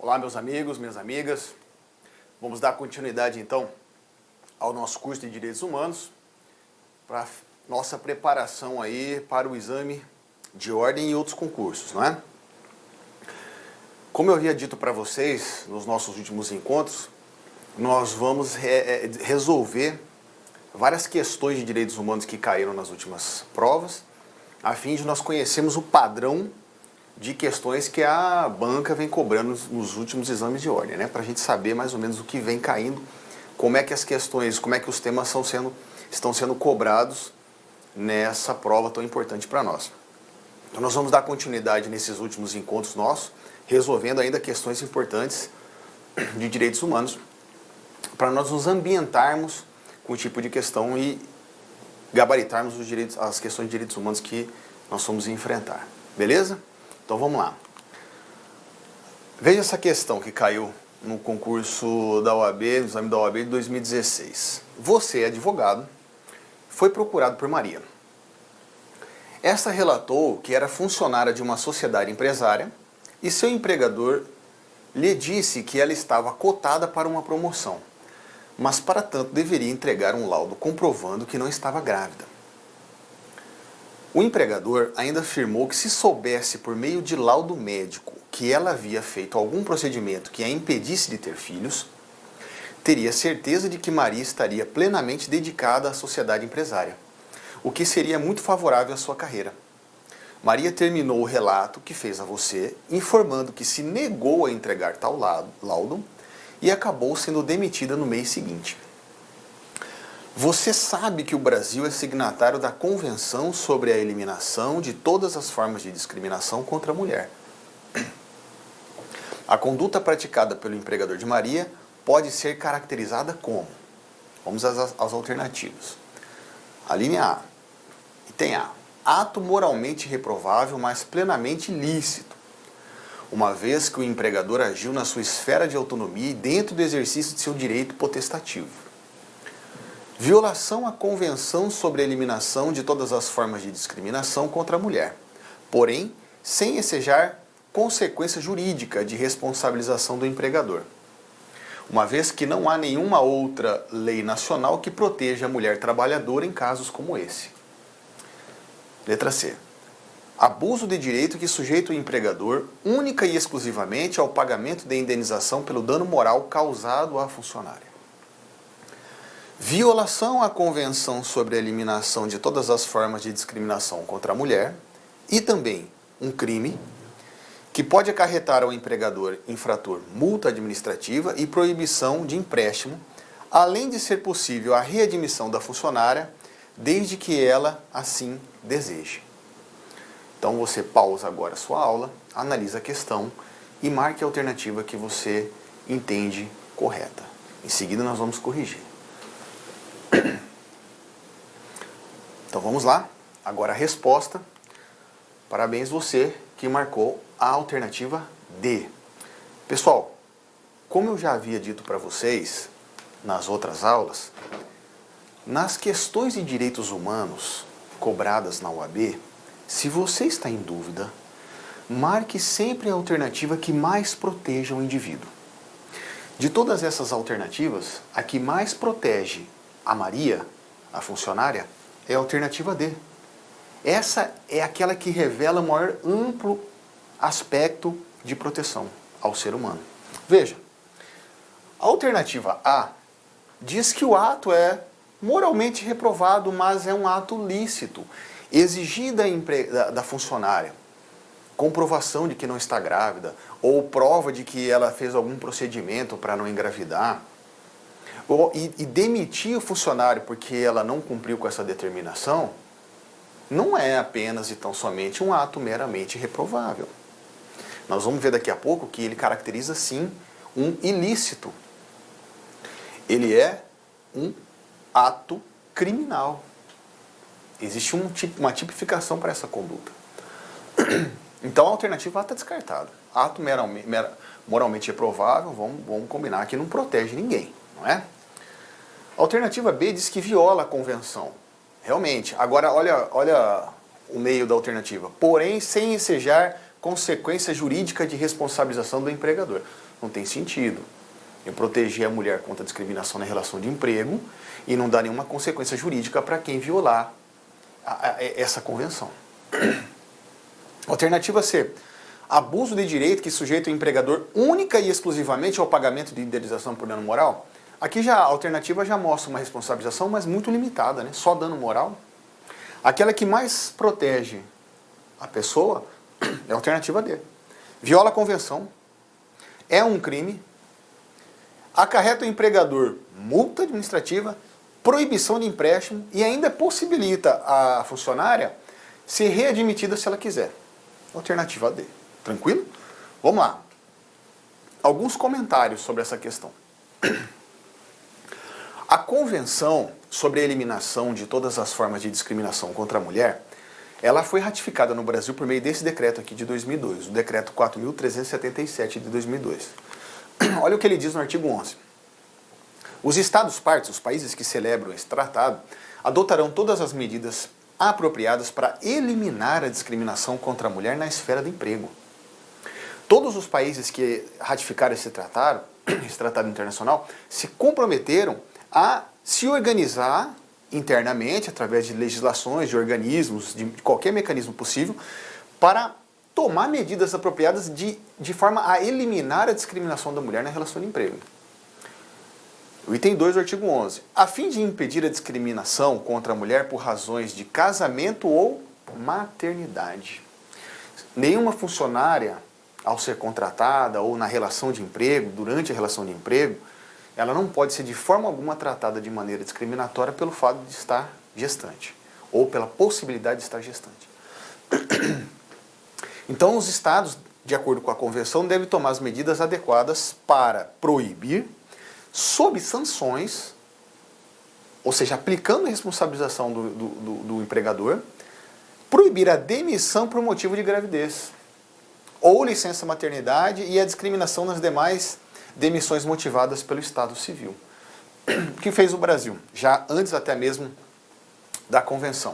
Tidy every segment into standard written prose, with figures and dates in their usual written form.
Olá, meus amigos, minhas amigas. Vamos dar continuidade, então, ao nosso curso de Direitos Humanos, para nossa preparação aí para o exame de ordem e outros concursos, não é? Como eu havia dito para vocês nos nossos últimos encontros, nós vamos resolver várias questões de direitos humanos que caíram nas últimas provas, a fim de nós conhecermos o padrão de questões que a banca vem cobrando nos últimos exames de ordem, né? Para a gente saber mais ou menos o que vem caindo, como é que as questões, como é que os temas estão sendo cobrados nessa prova tão importante para nós. Então nós vamos dar continuidade nesses últimos encontros nossos, resolvendo ainda questões importantes de direitos humanos, para nós nos ambientarmos com o tipo de questão e gabaritarmos as questões de direitos humanos que nós vamos enfrentar. Beleza? Então vamos lá. Veja essa questão que caiu no concurso da OAB, no exame da OAB de 2016. Você, advogado, foi procurado por Maria. Esta relatou que era funcionária de uma sociedade empresária e seu empregador lhe disse que ela estava cotada para uma promoção, mas para tanto deveria entregar um laudo comprovando que não estava grávida. O empregador ainda afirmou que se soubesse por meio de laudo médico que ela havia feito algum procedimento que a impedisse de ter filhos, teria certeza de que Maria estaria plenamente dedicada à sociedade empresária, o que seria muito favorável à sua carreira. Maria terminou o relato que fez a você, informando que se negou a entregar tal laudo e acabou sendo demitida no mês seguinte. Você sabe que o Brasil é signatário da Convenção sobre a Eliminação de todas as formas de discriminação contra a mulher. A conduta praticada pelo empregador de Maria pode ser caracterizada como? Vamos às alternativas. A linha A. Item A. Ato moralmente reprovável, mas plenamente lícito, uma vez que o empregador agiu na sua esfera de autonomia e dentro do exercício de seu direito potestativo. Violação à Convenção sobre a Eliminação de todas as formas de discriminação contra a mulher, porém, sem ensejar consequência jurídica de responsabilização do empregador, uma vez que não há nenhuma outra lei nacional que proteja a mulher trabalhadora em casos como esse. Letra C. Abuso de direito que sujeita o empregador única e exclusivamente ao pagamento de indenização pelo dano moral causado à funcionária. Violação à Convenção sobre a Eliminação de todas as formas de discriminação contra a mulher e também um crime que pode acarretar ao empregador infrator multa administrativa e proibição de empréstimo, além de ser possível a readmissão da funcionária desde que ela assim deseje. Então você pausa agora a sua aula, analisa a questão e marque a alternativa que você entende correta. Em seguida nós vamos corrigir. Então vamos lá, agora a resposta. Parabéns você que marcou a alternativa D. Pessoal, como eu já havia dito para vocês nas outras aulas, nas questões de direitos humanos cobradas na OAB, se você está em dúvida, marque sempre a alternativa que mais proteja o indivíduo. De todas essas alternativas, a que mais protege a Maria, a funcionária, é a alternativa D. Essa é aquela que revela o maior amplo aspecto de proteção ao ser humano. Veja, a alternativa A diz que o ato é moralmente reprovado, mas é um ato lícito. Exigir da funcionária comprovação de que não está grávida, ou prova de que ela fez algum procedimento para não engravidar, e demitir o funcionário porque ela não cumpriu com essa determinação, não é apenas e tão somente um ato meramente reprovável. Nós vamos ver daqui a pouco que ele caracteriza, sim, um ilícito. Ele é um ato criminal. Existe uma tipificação para essa conduta. Então a alternativa A está descartada. Ato moralmente reprovável, vamos combinar que não protege ninguém, não é? A alternativa B diz que viola a convenção. Realmente. Agora, olha o meio da alternativa. Porém, sem ensejar consequência jurídica de responsabilização do empregador. Não tem sentido eu proteger a mulher contra a discriminação na relação de emprego e não dar nenhuma consequência jurídica para quem violar essa convenção. Alternativa C. Abuso de direito que sujeita o empregador única e exclusivamente ao pagamento de indenização por dano moral. Aqui já a alternativa já mostra uma responsabilização, mas muito limitada, né? Só dano moral. Aquela que mais protege a pessoa é a alternativa D. Viola a convenção, é um crime, acarreta o empregador multa administrativa, proibição de empréstimo e ainda possibilita a funcionária ser readmitida se ela quiser. Alternativa D. Tranquilo? Vamos lá. Alguns comentários sobre essa questão. A Convenção sobre a Eliminação de Todas as Formas de Discriminação contra a Mulher, ela foi ratificada no Brasil por meio desse decreto aqui de 2002, o decreto 4.377 de 2002. Olha o que ele diz no artigo 11. Os Estados-partes, os países que celebram esse tratado, adotarão todas as medidas apropriadas para eliminar a discriminação contra a mulher na esfera do emprego. Todos os países que ratificaram esse tratado internacional, se comprometeram a se organizar internamente, através de legislações, de organismos, de qualquer mecanismo possível, para tomar medidas apropriadas de forma a eliminar a discriminação da mulher na relação de emprego. O item 2 do artigo 11. A fim de impedir a discriminação contra a mulher por razões de casamento ou maternidade. Nenhuma funcionária, ao ser contratada ou na relação de emprego, durante a relação de emprego, ela não pode ser de forma alguma tratada de maneira discriminatória pelo fato de estar gestante, ou pela possibilidade de estar gestante. Então, os estados, de acordo com a convenção, devem tomar as medidas adequadas para proibir, sob sanções, ou seja, aplicando a responsabilização do empregador, proibir a demissão por motivo de gravidez, ou licença maternidade e a discriminação nas demais demissões motivadas pelo Estado Civil. O que fez o Brasil? Já antes até mesmo da Convenção.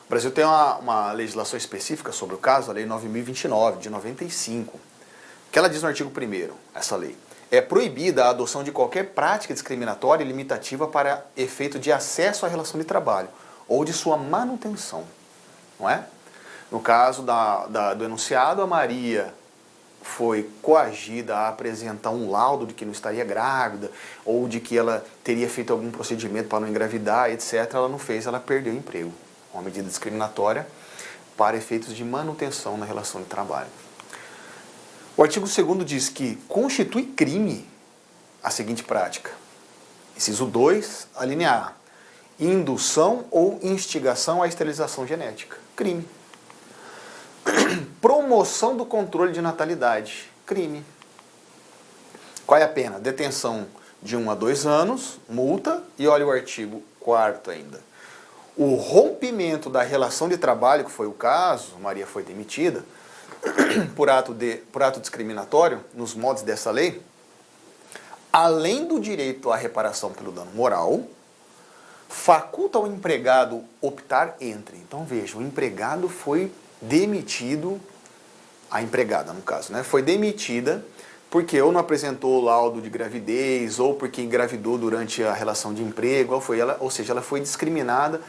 O Brasil tem uma legislação específica sobre o caso, a Lei 9.029, de 95, que ela diz no artigo 1º, essa lei, é proibida a adoção de qualquer prática discriminatória e limitativa para efeito de acesso à relação de trabalho ou de sua manutenção. Não é? No caso do enunciado, a Maria foi coagida a apresentar um laudo de que não estaria grávida ou de que ela teria feito algum procedimento para não engravidar, etc. Ela não fez, ela perdeu o emprego. Uma medida discriminatória para efeitos de manutenção na relação de trabalho. O artigo 2º diz que constitui crime a seguinte prática. Inciso 2, a linha A. Indução ou instigação à esterilização genética. Crime. Promoção do controle de natalidade. Crime. Qual é a pena? Detenção de 1 a 2 anos, multa, e olha o artigo 4º ainda. O rompimento da relação de trabalho, que foi o caso, Maria foi demitida, por ato discriminatório, nos modos dessa lei, além do direito à reparação pelo dano moral, faculta ao empregado optar entre. Então veja, o empregado foi demitido, a empregada no caso, né, foi demitida porque ou não apresentou o laudo de gravidez, ou porque engravidou durante a relação de emprego, ou seja, ela foi discriminada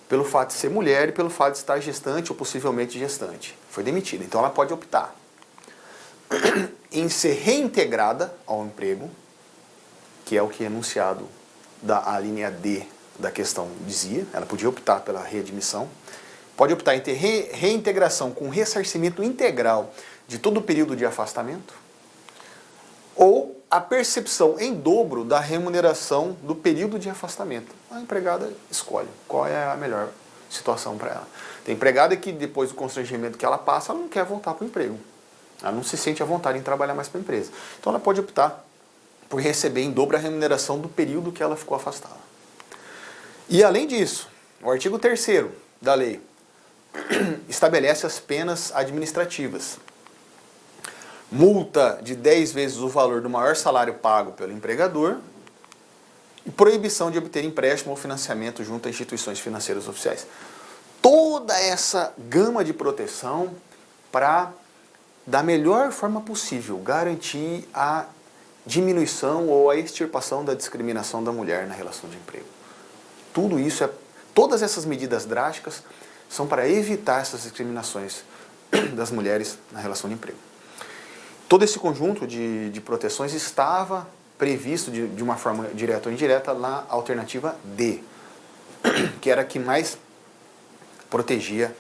pelo fato de ser mulher e pelo fato de estar gestante ou possivelmente gestante. Foi demitida. Então ela pode optar em ser reintegrada ao emprego, que é o que é enunciado a linha D da questão dizia. Ela podia optar pela readmissão. Pode optar em ter reintegração com ressarcimento integral de todo o período de afastamento, ou a percepção em dobro da remuneração do período de afastamento. A empregada escolhe qual é a melhor situação para ela. Tem empregada que depois do constrangimento que ela passa, ela não quer voltar para o emprego. Ela não se sente à vontade em trabalhar mais para a empresa. Então ela pode optar por receber em dobro a remuneração do período que ela ficou afastada. E além disso, o artigo 3º da lei estabelece as penas administrativas. Multa de 10 vezes o valor do maior salário pago pelo empregador e proibição de obter empréstimo ou financiamento junto a instituições financeiras oficiais. Toda essa gama de proteção para, da melhor forma possível, garantir a diminuição ou a extirpação da discriminação da mulher na relação de emprego. Tudo isso todas essas medidas drásticas são para evitar essas discriminações das mulheres na relação de emprego. Todo esse conjunto de proteções estava previsto de uma forma direta ou indireta na alternativa D, que era a que mais protegia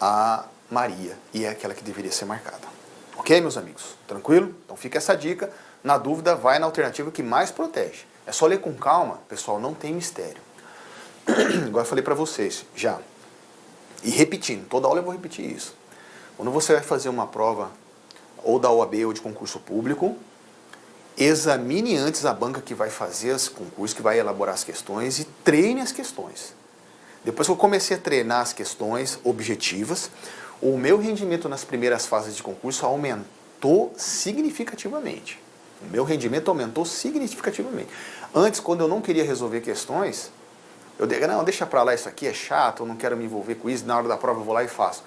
a Maria e é aquela que deveria ser marcada. Ok, meus amigos? Tranquilo? Então fica essa dica. Na dúvida, vai na alternativa que mais protege. É só ler com calma, pessoal, não tem mistério. Igual eu falei para vocês, já. E repetindo, toda aula eu vou repetir isso. Quando você vai fazer uma prova, ou da OAB ou de concurso público, examine antes a banca que vai fazer esse concurso, que vai elaborar as questões, e treine as questões. Depois que eu comecei a treinar as questões objetivas, o meu rendimento nas primeiras fases de concurso aumentou significativamente. O meu rendimento aumentou significativamente. Antes, quando eu não queria resolver questões, eu dizia, não, deixa pra lá, isso aqui é chato, eu não quero me envolver com isso, na hora da prova eu vou lá e faço.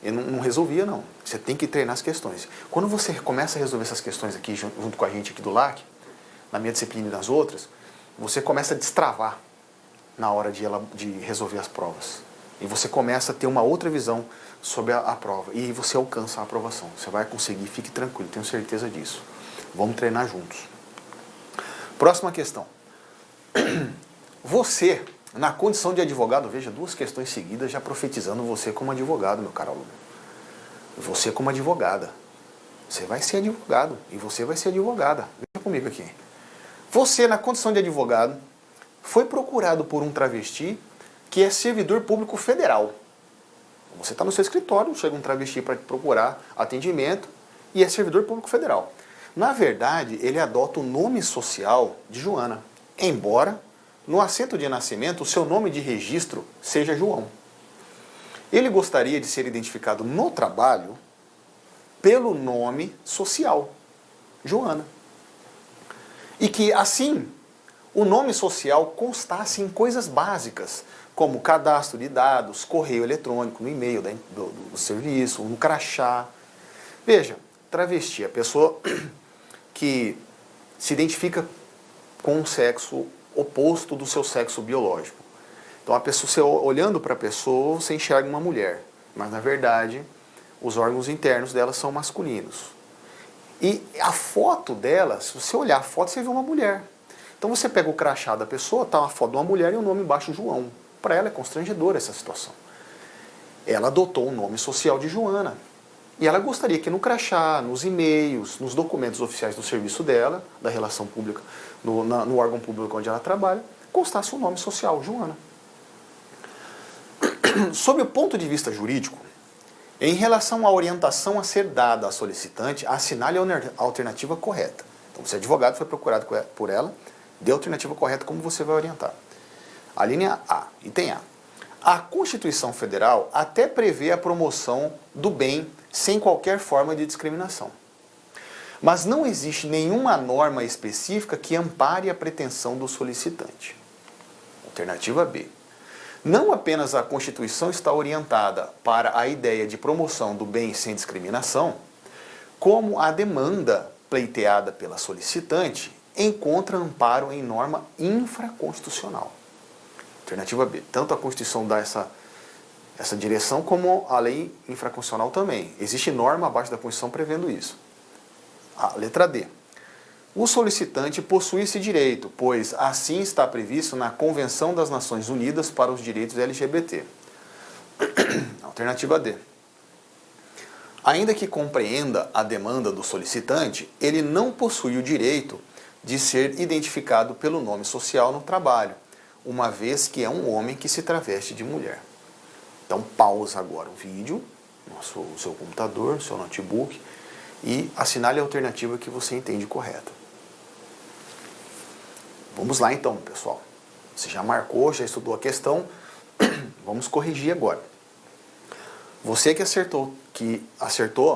Eu não resolvia, não. Você tem que treinar as questões. Quando você começa a resolver essas questões aqui, junto com a gente aqui do LAC, na minha disciplina e nas outras, você começa a destravar na hora de resolver as provas. E você começa a ter uma outra visão sobre a prova. E você alcança a aprovação. Você vai conseguir, fique tranquilo, tenho certeza disso. Vamos treinar juntos. Próxima questão. Você, na condição de advogado, veja, 2 questões seguidas já profetizando você como advogado, meu caro aluno. Você como advogada. Você vai ser advogado e você vai ser advogada. Veja comigo aqui. Você, na condição de advogado, foi procurado por um travesti que é servidor público federal. Você está no seu escritório, chega um travesti para te procurar atendimento e é servidor público federal. Na verdade, ele adota o nome social de Joana, embora no assento de nascimento o seu nome de registro seja João. Ele gostaria de ser identificado no trabalho pelo nome social, Joana. E que, assim, o nome social constasse em coisas básicas, como cadastro de dados, correio eletrônico, no e-mail do serviço, no crachá. Veja, travesti, a pessoa que se identifica com o sexo oposto do seu sexo biológico. Então, a pessoa, você, olhando para a pessoa, você enxerga uma mulher, mas na verdade os órgãos internos dela são masculinos. E a foto dela, se você olhar a foto, você vê uma mulher. Então você pega o crachá da pessoa, está uma foto de uma mulher e o nome embaixo João. Para ela é constrangedora essa situação. Ela adotou o nome social de Joana. E ela gostaria que no crachá, nos e-mails, nos documentos oficiais do serviço dela, da relação pública, no órgão público onde ela trabalha, constasse o nome social, Joana. Sob o ponto de vista jurídico, em relação à orientação a ser dada à solicitante, assinale a alternativa correta. Então, se o advogado foi procurado por ela, dê a alternativa correta como você vai orientar. A linha A, item A. A Constituição Federal até prevê a promoção do bem sem qualquer forma de discriminação. Mas não existe nenhuma norma específica que ampare a pretensão do solicitante. Alternativa B. Não apenas a Constituição está orientada para a ideia de promoção do bem sem discriminação, como a demanda pleiteada pela solicitante encontra amparo em norma infraconstitucional. Alternativa B. Tanto a Constituição dá essa direção, como a lei infraconstitucional também. Existe norma abaixo da Constituição prevendo isso. A letra D. O solicitante possui esse direito, pois assim está previsto na Convenção das Nações Unidas para os Direitos LGBT. Alternativa D. Ainda que compreenda a demanda do solicitante, ele não possui o direito de ser identificado pelo nome social no trabalho, uma vez que é um homem que se traveste de mulher. Então pausa agora o vídeo, o seu computador, o seu notebook, e assinale a alternativa que você entende correta. Vamos lá então, pessoal. Você já marcou, já estudou a questão, vamos corrigir agora. Você que acertou,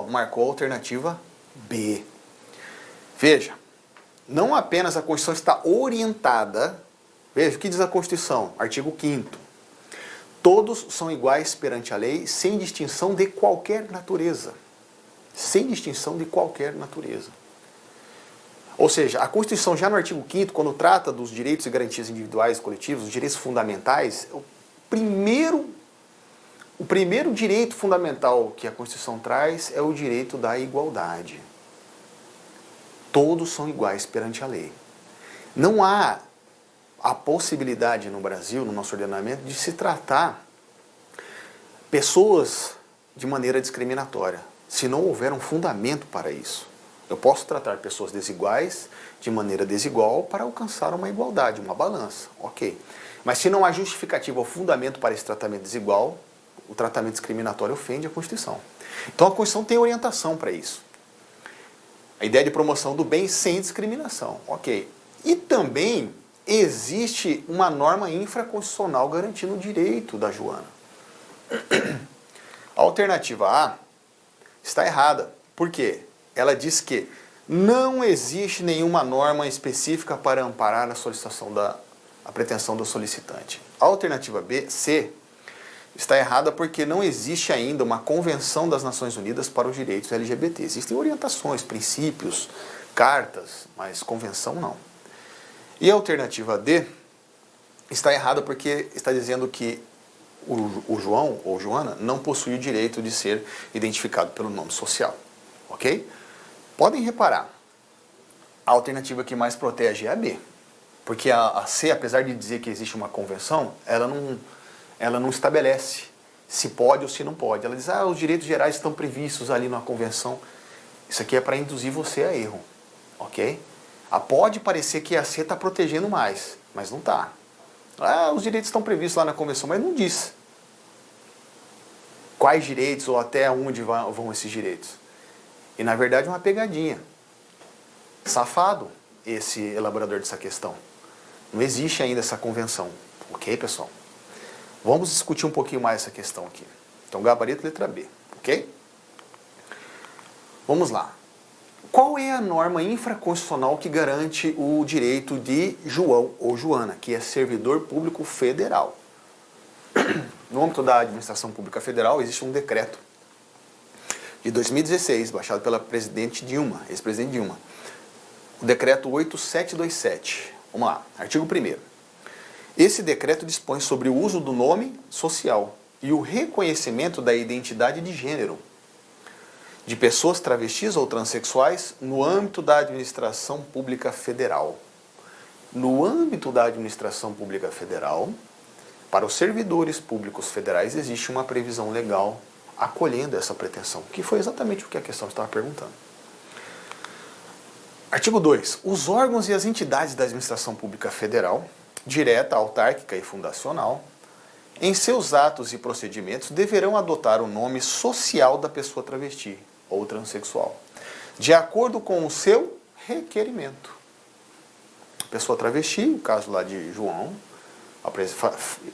marcou a alternativa B. Veja, não apenas a Constituição está orientada, veja o que diz a Constituição, artigo 5º. Todos são iguais perante a lei, sem distinção de qualquer natureza. Sem distinção de qualquer natureza. Ou seja, a Constituição, já no artigo 5º, quando trata dos direitos e garantias individuais e coletivos, os direitos fundamentais, o primeiro direito fundamental que a Constituição traz é o direito da igualdade. Todos são iguais perante a lei. Não há a possibilidade no Brasil, no nosso ordenamento, de se tratar pessoas de maneira discriminatória, se não houver um fundamento para isso. Eu posso tratar pessoas desiguais de maneira desigual para alcançar uma igualdade, uma balança, ok. Mas se não há justificativa ou fundamento para esse tratamento desigual, o tratamento discriminatório ofende a Constituição. Então a Constituição tem orientação para isso. A ideia de promoção do bem sem discriminação, ok. E também existe uma norma infraconstitucional garantindo o direito da Joana. A alternativa A está errada. Por quê? Ela diz que não existe nenhuma norma específica para amparar a pretensão do solicitante. A alternativa C está errada porque não existe ainda uma Convenção das Nações Unidas para os Direitos LGBT. Existem orientações, princípios, cartas, mas convenção não. E a alternativa D está errada porque está dizendo que o João ou Joana não possui o direito de ser identificado pelo nome social. Ok? Podem reparar, a alternativa que mais protege é a B. Porque a C, apesar de dizer que existe uma convenção, ela não estabelece se pode ou se não pode. Ela diz, os direitos gerais estão previstos ali na convenção. Isso aqui é para induzir você a erro. Ok? Pode parecer que a C está protegendo mais, mas não está. Os direitos estão previstos lá na convenção, mas não diz quais direitos ou até onde vão esses direitos. E na verdade é uma pegadinha. Safado esse elaborador dessa questão. Não existe ainda essa convenção. Ok, pessoal? Vamos discutir um pouquinho mais essa questão aqui. Então, gabarito letra B. Ok? Vamos lá. Qual é a norma infraconstitucional que garante o direito de João ou Joana, que é servidor público federal? No âmbito da administração pública federal, existe um decreto de 2016, baixado pela presidente Dilma, ex-presidente Dilma. O decreto 8727. Vamos lá, artigo 1º. Esse decreto dispõe sobre o uso do nome social e o reconhecimento da identidade de gênero de pessoas travestis ou transexuais no âmbito da administração pública federal. No âmbito da administração pública federal, para os servidores públicos federais existe uma previsão legal acolhendo essa pretensão, que foi exatamente o que a questão estava perguntando. Artigo 2. Os órgãos e as entidades da administração pública federal, direta, autárquica e fundacional, em seus atos e procedimentos deverão adotar o nome social da pessoa travesti ou transexual, de acordo com o seu requerimento. Pessoa travesti, no caso lá de João,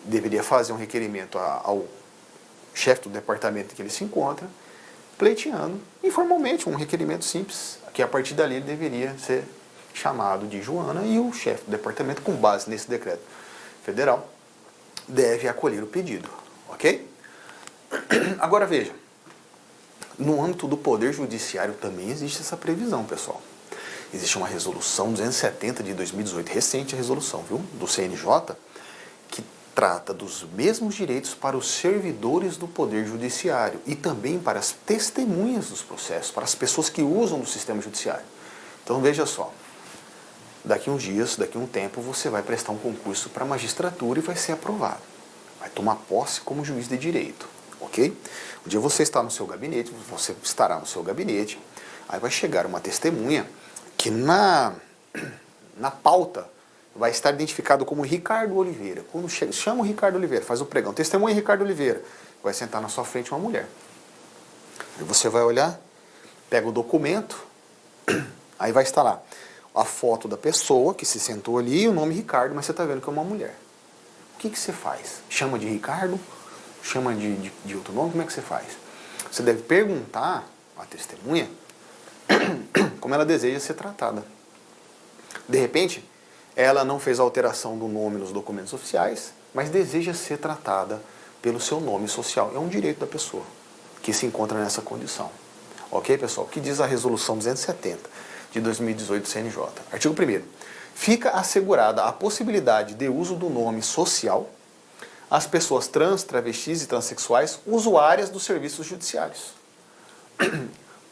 deveria fazer um requerimento ao chefe do departamento em que ele se encontra, pleiteando informalmente um requerimento simples, que a partir dali ele deveria ser chamado de Joana e o chefe do departamento, com base nesse decreto federal, deve acolher o pedido. Ok? Agora veja, no âmbito do Poder Judiciário também existe essa previsão, pessoal. Existe uma resolução 270 de 2018, recente a resolução, viu, do CNJ, que trata dos mesmos direitos para os servidores do Poder Judiciário e também para as testemunhas dos processos, para as pessoas que usam do sistema judiciário. Então veja só, daqui uns dias, daqui um tempo, você vai prestar um concurso para a magistratura e vai ser aprovado. Vai tomar posse como juiz de direito, ok? Um dia você está no seu gabinete, você estará no seu gabinete, aí vai chegar uma testemunha que na pauta vai estar identificado como Ricardo Oliveira. Quando chama o Ricardo Oliveira, faz o pregão, testemunha Ricardo Oliveira, vai sentar na sua frente uma mulher. Aí você vai olhar, pega o documento, aí vai estar lá a foto da pessoa que se sentou ali e o nome Ricardo, mas você está vendo que é uma mulher. O que você faz? Chama de Ricardo? Chama de outro nome? Como é que você faz? Você deve perguntar à testemunha como ela deseja ser tratada. De repente, ela não fez a alteração do nome nos documentos oficiais, mas deseja ser tratada pelo seu nome social. É um direito da pessoa que se encontra nessa condição. Ok, pessoal? O que diz a resolução 270? de 2018 do CNJ. Artigo 1º. Fica assegurada a possibilidade de uso do nome social às pessoas trans, travestis e transexuais usuárias dos serviços judiciários.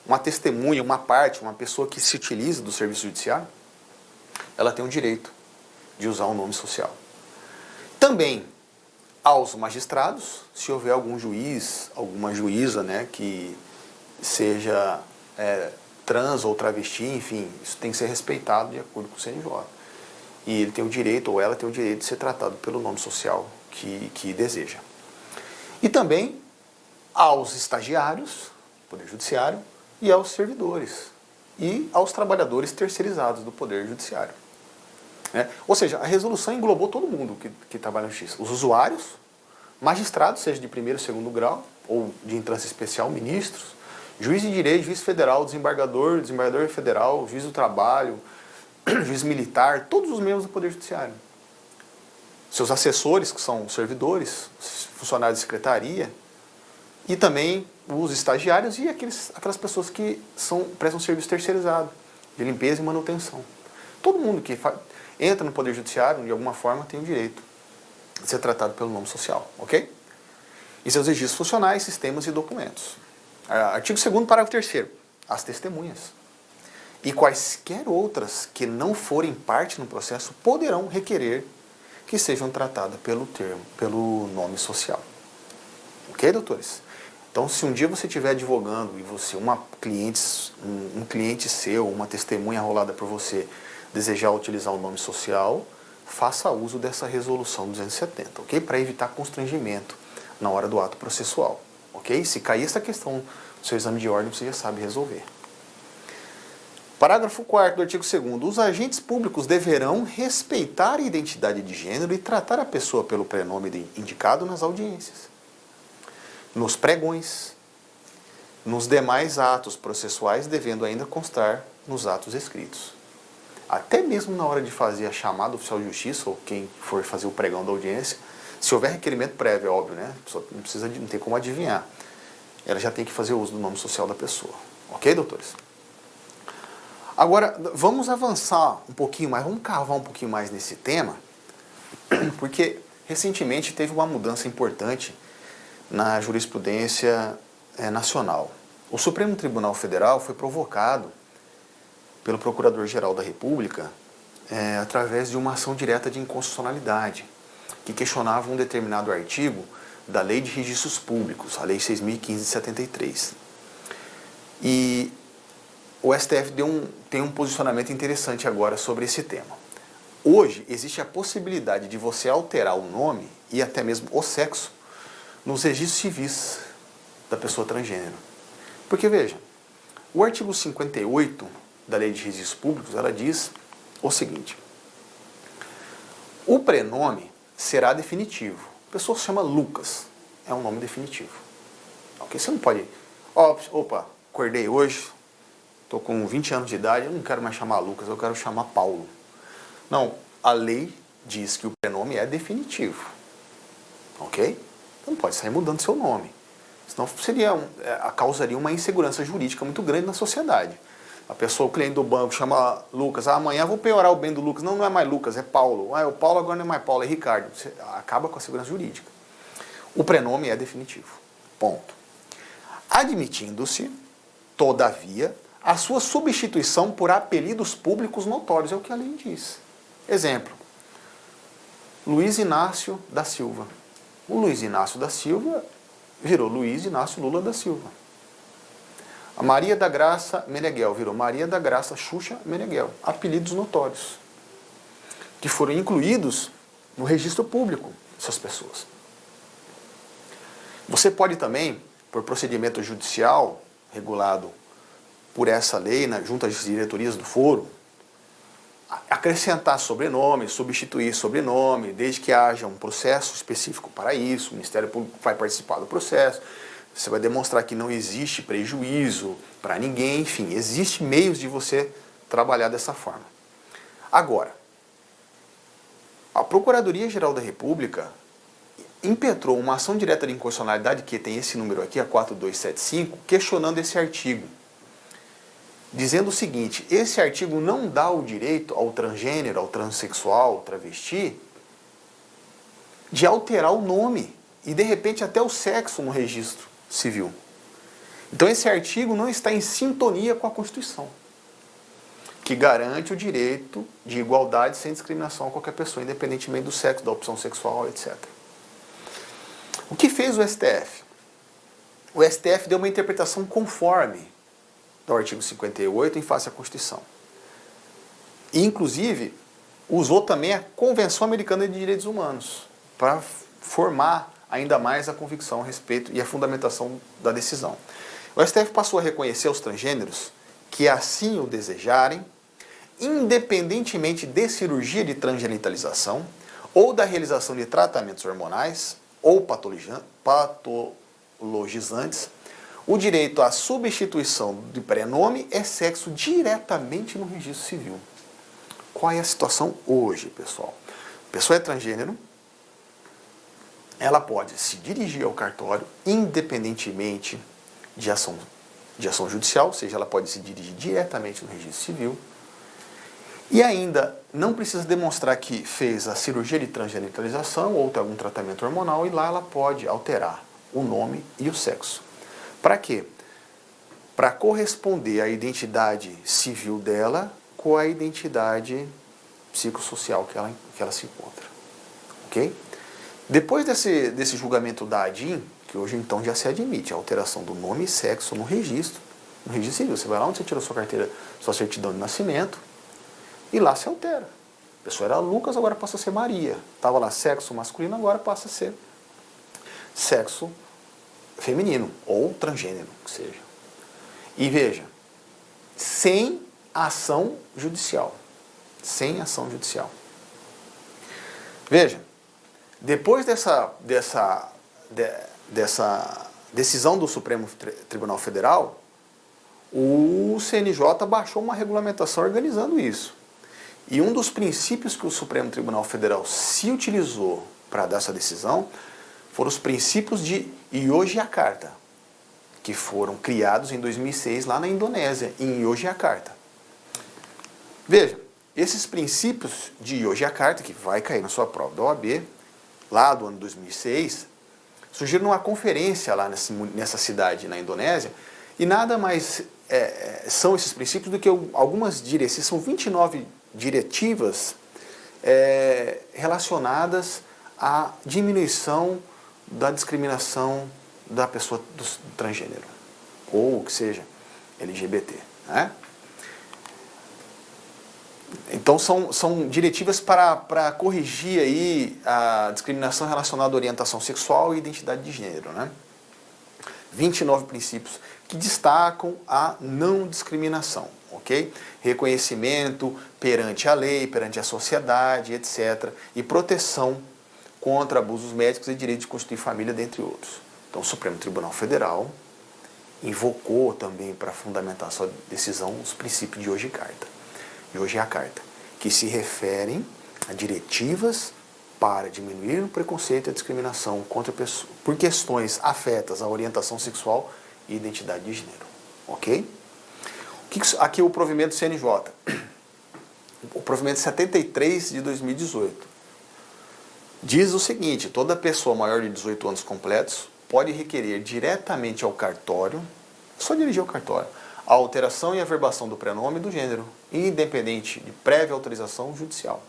Uma testemunha, uma parte, uma pessoa que se utiliza do serviço judiciário, ela tem o direito de usar o nome social. Também aos magistrados, se houver algum juiz, alguma juíza, né, que seja trans ou travesti, enfim, isso tem que ser respeitado de acordo com o CNJ. E ele tem o direito, ou ela tem o direito de ser tratado pelo nome social que deseja. E também aos estagiários, Poder Judiciário, e aos servidores, e aos trabalhadores terceirizados do Poder Judiciário. Ou seja, a resolução englobou todo mundo que trabalha na justiça. Os usuários, magistrados, seja de primeiro ou segundo grau, ou de entrância especial, ministros, juiz de direito, juiz federal, desembargador federal, juiz do trabalho, juiz militar, todos os membros do Poder Judiciário. Seus assessores, que são servidores, funcionários de secretaria, e também os estagiários e aquelas pessoas que prestam serviço terceirizado, de limpeza e manutenção. Todo mundo que entra no Poder Judiciário, de alguma forma, tem o direito de ser tratado pelo nome social, ok? E seus registros funcionais, sistemas e documentos. Artigo 2º, parágrafo 3º. As testemunhas e quaisquer outras que não forem parte no processo poderão requerer que sejam tratadas pelo nome social. Ok, doutores? Então, se um dia você estiver advogando e você, um cliente seu, uma testemunha rolada por você, desejar utilizar o nome social, faça uso dessa resolução 270, ok? Para evitar constrangimento na hora do ato processual, ok? Se cair essa questão no seu exame de ordem, você já sabe resolver. Parágrafo 4º do artigo 2º. Os agentes públicos deverão respeitar a identidade de gênero e tratar a pessoa pelo prenome indicado nas audiências, nos pregões, nos demais atos processuais, devendo ainda constar nos atos escritos. Até mesmo na hora de fazer a chamada oficial de justiça, ou quem for fazer o pregão da audiência, se houver requerimento prévio, é óbvio, né? A pessoa não tem como adivinhar. Ela já tem que fazer uso do nome social da pessoa. Ok, doutores? Agora, vamos avançar um pouquinho mais, vamos cavar um pouquinho mais nesse tema, porque recentemente teve uma mudança importante na jurisprudência nacional. O Supremo Tribunal Federal foi provocado pelo Procurador-Geral da República através de uma ação direta de inconstitucionalidade, que questionava um determinado artigo da Lei de Registros Públicos, a Lei 6.015 de 73. E o STF tem um posicionamento interessante agora sobre esse tema. Hoje, existe a possibilidade de você alterar o nome e até mesmo o sexo nos registros civis da pessoa transgênero. Porque, veja, o artigo 58 da Lei de Registros Públicos, ela diz o seguinte: o prenome será definitivo. A pessoa se chama Lucas, é um nome definitivo. Ok? Você não pode... Opa, acordei hoje, estou com 20 anos de idade, eu não quero mais chamar Lucas, eu quero chamar Paulo. Não, a lei diz que o prenome é definitivo. Ok? Você não pode sair mudando seu nome. Senão causaria uma insegurança jurídica muito grande na sociedade. A pessoa, o cliente do banco, chama Lucas, amanhã eu vou piorar o bem do Lucas. Não é mais Lucas, é Paulo. O Paulo agora não é mais Paulo, é Ricardo. Você acaba com a segurança jurídica. O prenome é definitivo. Ponto. Admitindo-se, todavia, a sua substituição por apelidos públicos notórios, é o que a lei diz. Exemplo, Luiz Inácio da Silva. O Luiz Inácio da Silva virou Luiz Inácio Lula da Silva. A Maria da Graça Meneghel virou Maria da Graça Xuxa Meneghel. Apelidos notórios, que foram incluídos no registro público dessas pessoas. Você pode também, por procedimento judicial regulado por essa lei, junto às diretorias do foro, acrescentar sobrenome, substituir sobrenome, desde que haja um processo específico para isso, o Ministério Público vai participar do processo, você vai demonstrar que não existe prejuízo para ninguém, enfim, existem meios de você trabalhar dessa forma. Agora, a Procuradoria-Geral da República impetrou uma ação direta de inconstitucionalidade, que tem esse número aqui, a 4275, questionando esse artigo. dizendo o seguinte: esse artigo não dá o direito ao transgênero, ao transexual, ao travesti, de alterar o nome e de repente até o sexo no registro civil. Então esse artigo não está em sintonia com a Constituição, que garante o direito de igualdade sem discriminação a qualquer pessoa, independentemente do sexo, da opção sexual, etc. O que fez o STF? O STF deu uma interpretação conforme do artigo 58 em face à Constituição. E, inclusive, usou também a Convenção Americana de Direitos Humanos para formar ainda mais a convicção a respeito e a fundamentação da decisão. O STF passou a reconhecer aos transgêneros que assim o desejarem, independentemente de cirurgia de transgenitalização ou da realização de tratamentos hormonais ou patologizantes, o direito à substituição de prenome e sexo diretamente no registro civil. Qual é a situação hoje, pessoal? A pessoa é transgênero, ela pode se dirigir ao cartório independentemente de ação judicial, ou seja, ela pode se dirigir diretamente no registro civil, e ainda não precisa demonstrar que fez a cirurgia de transgenitalização ou tem algum tratamento hormonal, e lá ela pode alterar o nome e o sexo. Para quê? Para corresponder à identidade civil dela com a identidade psicossocial que ela se encontra. Ok? Depois desse julgamento da ADIM, que hoje então já se admite a alteração do nome e sexo no registro civil. Você vai lá onde você tirou sua carteira, sua certidão de nascimento, e lá se altera. A pessoa era Lucas, agora passa a ser Maria. Estava lá sexo masculino, agora passa a ser sexo feminino, ou transgênero, que seja. E veja, sem ação judicial. Sem ação judicial. Veja, depois dessa decisão do Supremo Tribunal Federal, o CNJ baixou uma regulamentação organizando isso. E um dos princípios que o Supremo Tribunal Federal se utilizou para dar essa decisão foram os princípios de Yogyakarta, que foram criados em 2006 lá na Indonésia, em Yogyakarta. Veja, esses princípios de Yogyakarta, que vai cair na sua prova da OAB, lá do ano 2006, surgiram numa conferência lá nessa cidade na Indonésia, e nada mais são esses princípios do que algumas diretivas, são 29 diretivas relacionadas à diminuição da discriminação da pessoa do transgênero, ou que seja, LGBT. Né? Então são diretivas para corrigir aí a discriminação relacionada à orientação sexual e identidade de gênero. Né? 29 princípios que destacam a não discriminação, ok? Reconhecimento perante a lei, perante a sociedade, etc. E proteção contra abusos médicos e direito de constituir família, dentre outros. Então o Supremo Tribunal Federal invocou também para fundamentar sua decisão os princípios de Yogyakarta, que se referem a diretivas para diminuir o preconceito e a discriminação contra pessoas por questões afetas à orientação sexual e identidade de gênero. Ok? Aqui o provimento do CNJ. O provimento 73 de 2018. Diz o seguinte: toda pessoa maior de 18 anos completos pode requerer diretamente ao cartório, só dirigir ao cartório, a alteração e averbação do prenome e do gênero, independente de prévia autorização judicial,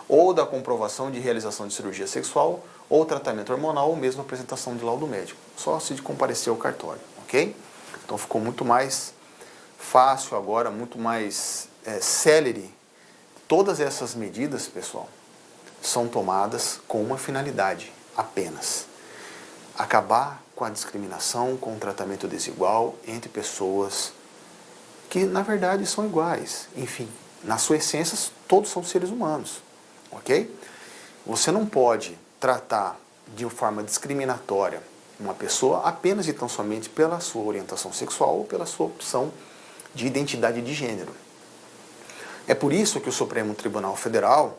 ou da comprovação de realização de cirurgia sexual, ou tratamento hormonal, ou mesmo apresentação de laudo médico. Só se comparecer ao cartório, ok? Então ficou muito mais fácil agora, muito mais célere. Todas essas medidas, pessoal, são tomadas com uma finalidade apenas: acabar com a discriminação, com o tratamento desigual entre pessoas que, na verdade, são iguais. Enfim, na sua essência, todos são seres humanos, ok? Você não pode tratar de forma discriminatória uma pessoa apenas e tão somente pela sua orientação sexual ou pela sua opção de identidade de gênero. É por isso que o Supremo Tribunal Federal,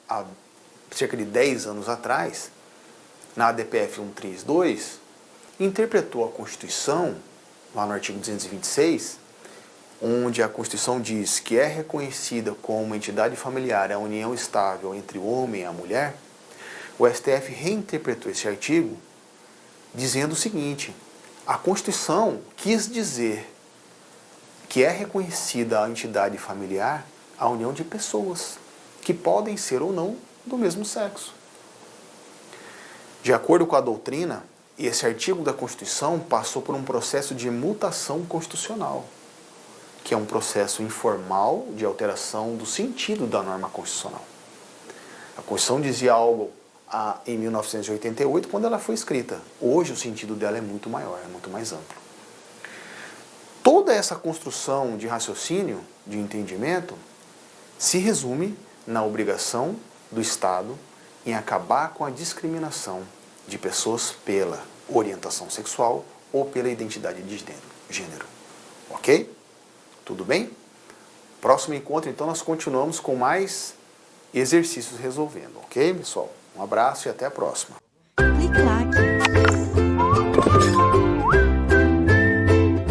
há cerca de 10 anos atrás, na ADPF 132, interpretou a Constituição, lá no artigo 226, onde a Constituição diz que é reconhecida como uma entidade familiar a união estável entre o homem e a mulher, o STF reinterpretou esse artigo dizendo o seguinte: a Constituição quis dizer que é reconhecida a entidade familiar a união de pessoas que podem ser ou não do mesmo sexo. De acordo com a doutrina, esse artigo da Constituição passou por um processo de mutação constitucional, que é um processo informal de alteração do sentido da norma constitucional. A Constituição dizia algo em 1988, quando ela foi escrita. Hoje o sentido dela é muito maior, é muito mais amplo. Toda essa construção de raciocínio, de entendimento, se resume na obrigação do Estado em acabar com a discriminação de pessoas pela orientação sexual ou pela identidade de gênero. Ok? Tudo bem? Próximo encontro, então, nós continuamos com mais exercícios resolvendo. Ok, pessoal? Um abraço e até a próxima. Clique like.